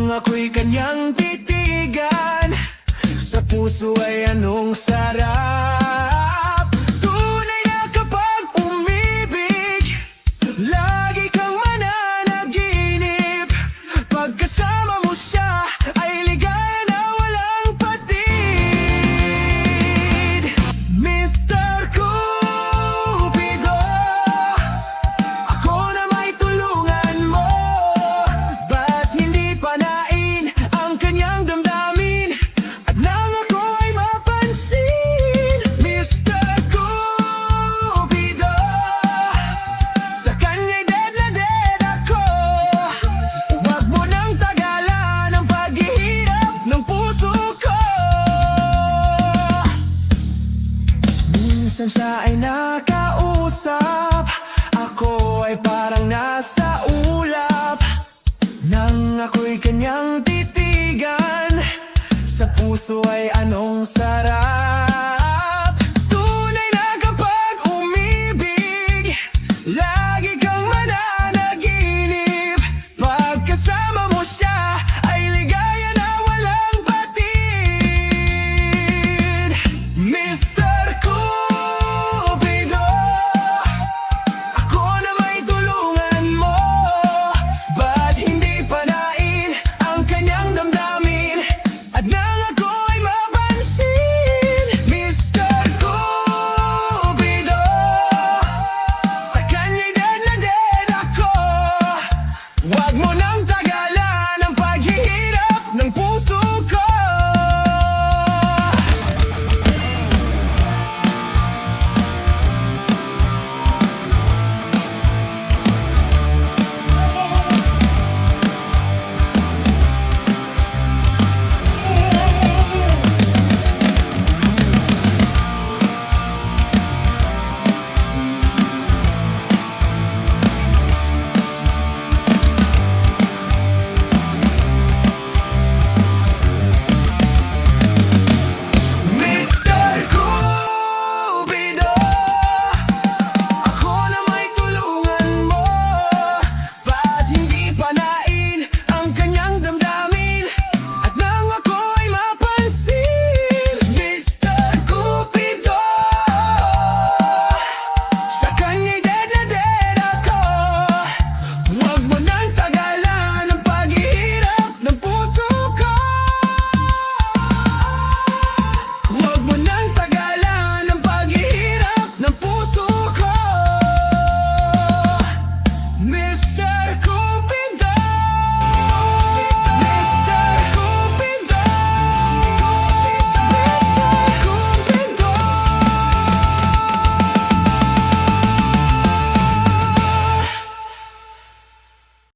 Nang ako'y kanyang titigan, sa puso ay anong sarap. Tunay na kapag umibig, lagi kang mananaginip. Pagkasama mo siya ay ligaya na walang patid. Mr. Cupido, ako na may tulungan mo. Ba't hindi panain ang kanyang damdamin at nang ako ay mapansin? Mr. Cupido, sa kanya'y dead na dead ako. Huwag mo nang tagalan ang paghihirap ng puso ko. Minsan siya ay nakausap, ako ay parang nasa ulap. Nang ako'y kanyang titigan, sa puso ay anong sarap.